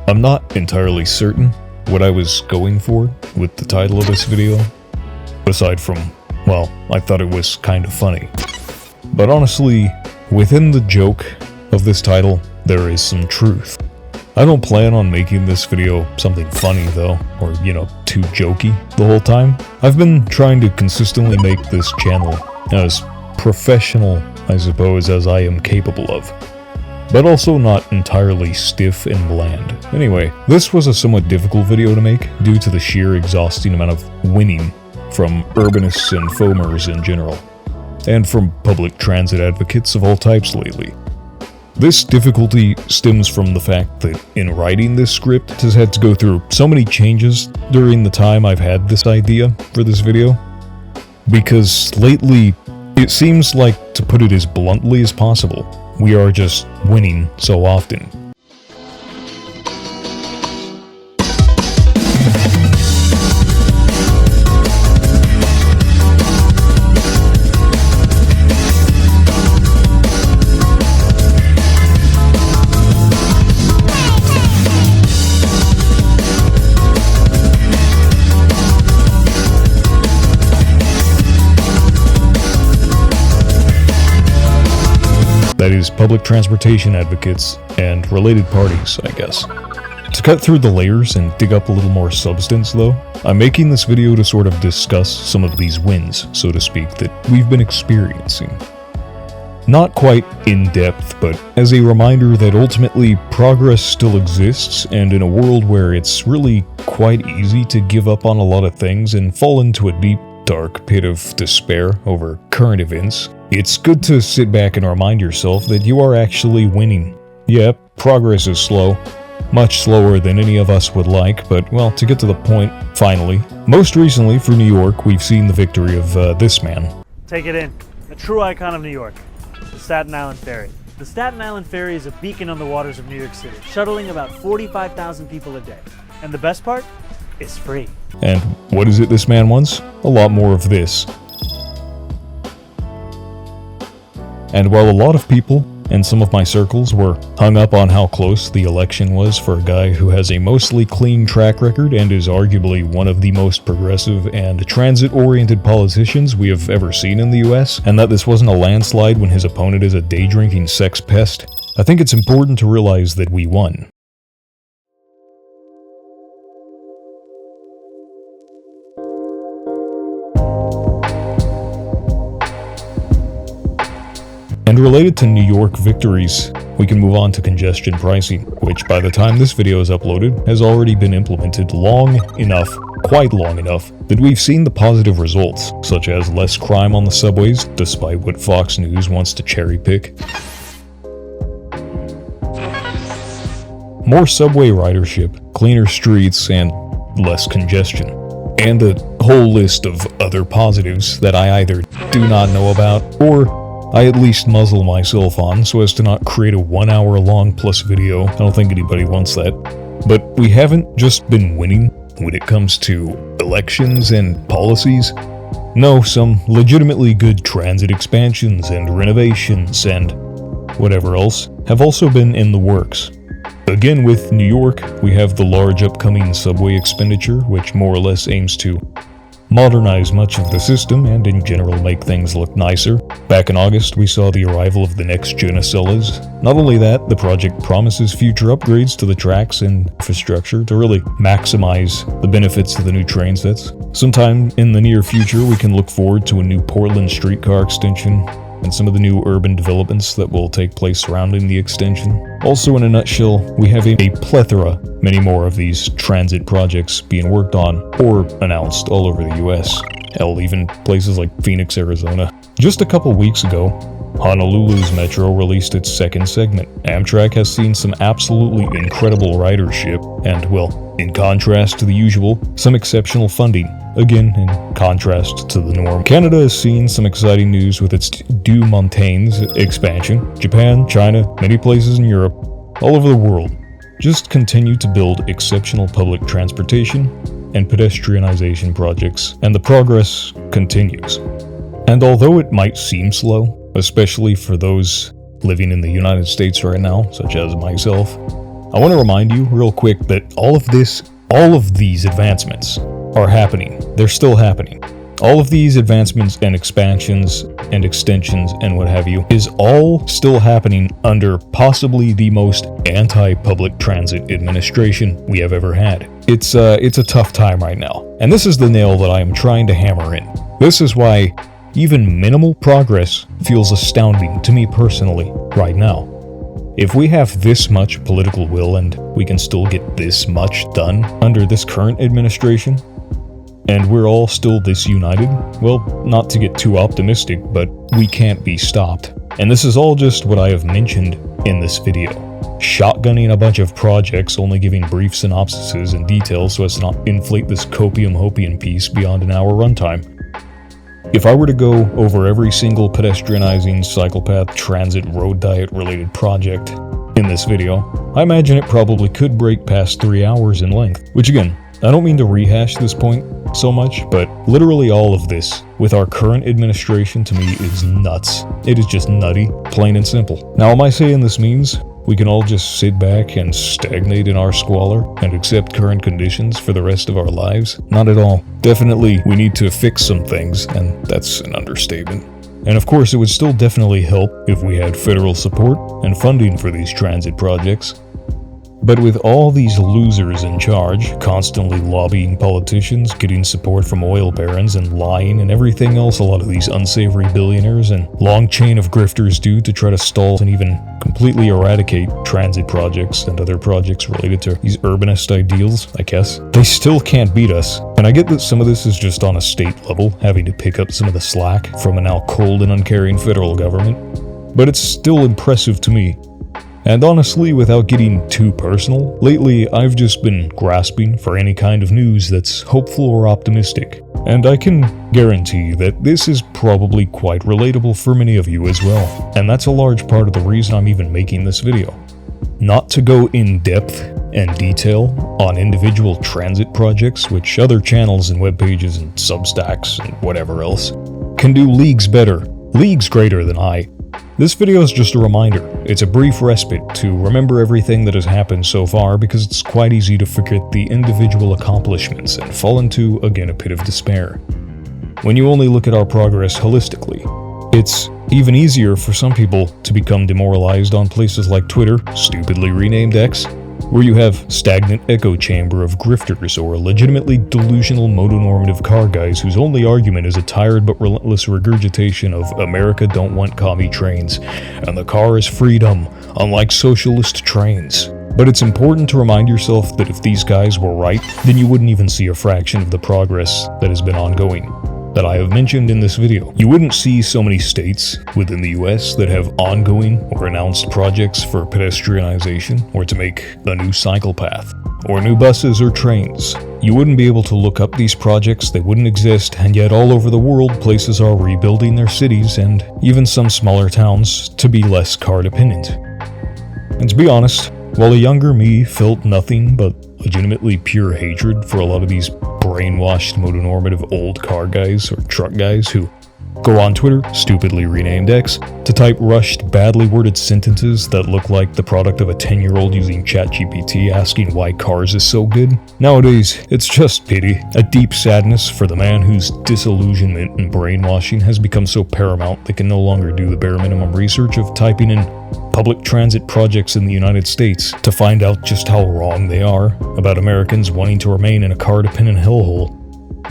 I'm not entirely certain what I was going for with the title of this video, aside from, well, I thought it was kind of funny. But honestly, within the joke of this title, there is some truth. I don't plan on making this video something funny though, or too jokey the whole time. I've been trying to consistently make this channel as professional, I suppose, as I am capable of, but also not entirely stiff and bland. Anyway, this was a somewhat difficult video to make due to the sheer exhausting amount of winning from urbanists and foamers in general, and from public transit advocates of all types lately. This difficulty stems from the fact that in writing this script has had to go through so many changes during the time I've had this idea for this video, because lately it seems like, to put it as bluntly as possible, we are just winning so often. That is, public transportation advocates and related parties, I guess. To cut through the layers and dig up a little more substance though, I'm making this video to sort of discuss some of these wins, so to speak, that we've been experiencing. Not quite in depth, but as a reminder that ultimately progress still exists, and in a world where it's really quite easy to give up on a lot of things and fall into a deep, dark pit of despair over current events, it's good to sit back and remind yourself that you are actually winning. Yeah, progress is slow. Much slower than any of us would like, but, well, to get to the point, finally. Most recently, for New York, we've seen the victory of this man. Take it in. A true icon of New York. The Staten Island Ferry. The Staten Island Ferry is a beacon on the waters of New York City, shuttling about 45,000 people a day. And the best part? It's free. And what is it this man wants? A lot more of this. And while a lot of people, and some of my circles, were hung up on how close the election was for a guy who has a mostly clean track record and is arguably one of the most progressive and transit-oriented politicians we have ever seen in the US, and that this wasn't a landslide when his opponent is a day-drinking sex pest, I think it's important to realize that we won. And related to New York victories, we can move on to congestion pricing, which by the time this video is uploaded has already been implemented long enough, quite long enough, that we've seen the positive results, such as less crime on the subways, despite what Fox News wants to cherry pick. More subway ridership, cleaner streets, and less congestion. And a whole list of other positives that I either do not know about, or I at least muzzle myself on so as to not create a 1 hour long plus video. I don't think anybody wants that. But we haven't just been winning when it comes to elections and policies. No, some legitimately good transit expansions and renovations and whatever else have also been in the works. Again, with New York, we have the large upcoming subway expenditure, which more or less aims to modernize much of the system and in general make things look nicer. Back in August, we saw the arrival of the next gen Acellas. Not only that, the project promises future upgrades to the tracks and infrastructure to really maximize the benefits of the new train sets. Sometime in the near future, we can look forward to a new Portland streetcar extension and some of the new urban developments that will take place surrounding the extension. Also, in a nutshell, we have a plethora, many more of these transit projects being worked on or announced all over the US. Hell, even places like Phoenix, Arizona. Just a couple weeks ago, Honolulu's metro released its second segment. Amtrak has seen some absolutely incredible ridership and, well, in contrast to the usual, some exceptional funding. Again, in contrast to the norm. Canada has seen some exciting news with its Deux Montagnes expansion. Japan, China, many places in Europe, all over the world, just continue to build exceptional public transportation and pedestrianization projects, and the progress continues. And although it might seem slow, especially for those living in the United States right now, such as myself, I want to remind you real quick that all of these advancements are happening. They're still happening. All of these advancements and expansions and extensions and what have you is all still happening under possibly the most anti-public transit administration we have ever had. It's a tough time right now, and this is the nail that I am trying to hammer in. This is why even minimal progress feels astounding to me personally right now. If we have this much political will and we can still get this much done under this current administration, and we're all still this united, well, not to get too optimistic, but we can't be stopped. And this is all just what I have mentioned in this video. Shotgunning a bunch of projects, only giving brief synopsises and details so as to not inflate this copium piece beyond an hour runtime. If I were to go over every single pedestrianizing, cyclepath, transit, road diet related project in this video, I imagine it probably could break past 3 hours in length. Which again, I don't mean to rehash this point so much, but literally all of this with our current administration to me is nuts. It is just nutty, plain and simple. Now, am I saying this means we can all just sit back and stagnate in our squalor and accept current conditions for the rest of our lives? Not at all. Definitely, we need to fix some things, and that's an understatement. And of course, it would still definitely help if we had federal support and funding for these transit projects. But with all these losers in charge, constantly lobbying politicians, getting support from oil barons, and lying and everything else a lot of these unsavory billionaires and long chain of grifters do to try to stall and even completely eradicate transit projects and other projects related to these urbanist ideals, I guess, they still can't beat us. And I get that some of this is just on a state level, having to pick up some of the slack from a now cold and uncaring federal government, but it's still impressive to me. And honestly, without getting too personal, lately I've just been grasping for any kind of news that's hopeful or optimistic. And I can guarantee that this is probably quite relatable for many of you as well. And that's a large part of the reason I'm even making this video. Not to go in depth and detail on individual transit projects, which other channels and web pages and Substacks and whatever else can do leagues better, leagues greater than I. This video is just a reminder. It's a brief respite to remember everything that has happened so far, because it's quite easy to forget the individual accomplishments and fall into, again, a pit of despair. When you only look at our progress holistically, it's even easier for some people to become demoralized on places like Twitter, stupidly renamed X, where you have stagnant echo chamber of grifters or legitimately delusional motonormative car guys whose only argument is a tired but relentless regurgitation of America don't want commie trains, and the car is freedom, unlike socialist trains. But it's important to remind yourself that if these guys were right, then you wouldn't even see a fraction of the progress that has been ongoing, that I have mentioned in this video. You wouldn't see so many states within the US that have ongoing or announced projects for pedestrianization or to make a new cycle path, or new buses or trains. You wouldn't be able to look up these projects, they wouldn't exist, and yet all over the world places are rebuilding their cities and even some smaller towns to be less car dependent. And to be honest, while a younger me felt nothing but legitimately pure hatred for a lot of these brainwashed motonormative old car guys or truck guys who go on Twitter, stupidly renamed X, to type rushed, badly worded sentences that look like the product of a 10-year-old using ChatGPT asking why Cars is so good. Nowadays, it's just pity, a deep sadness for the man whose disillusionment and brainwashing has become so paramount they can no longer do the bare minimum research of typing in public transit projects in the United States to find out just how wrong they are about Americans wanting to remain in a car-dependent hellhole,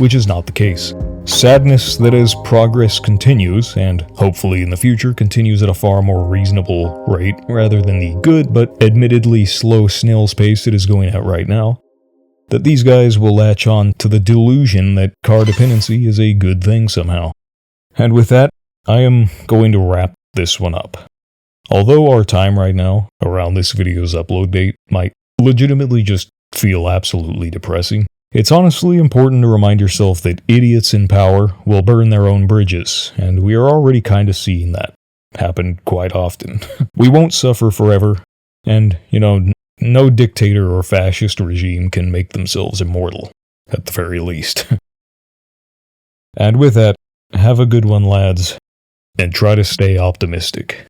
which is not the case. Sadness that as progress continues, and hopefully in the future continues at a far more reasonable rate rather than the good but admittedly slow snail's pace it is going at right now, that these guys will latch on to the delusion that car dependency is a good thing somehow. And with that, I am going to wrap this one up. Although our time right now, around this video's upload date, might legitimately just feel absolutely depressing, it's honestly important to remind yourself that idiots in power will burn their own bridges, and we are already kind of seeing that happen quite often. We won't suffer forever, and, no dictator or fascist regime can make themselves immortal, at the very least. And with that, have a good one, lads, and try to stay optimistic.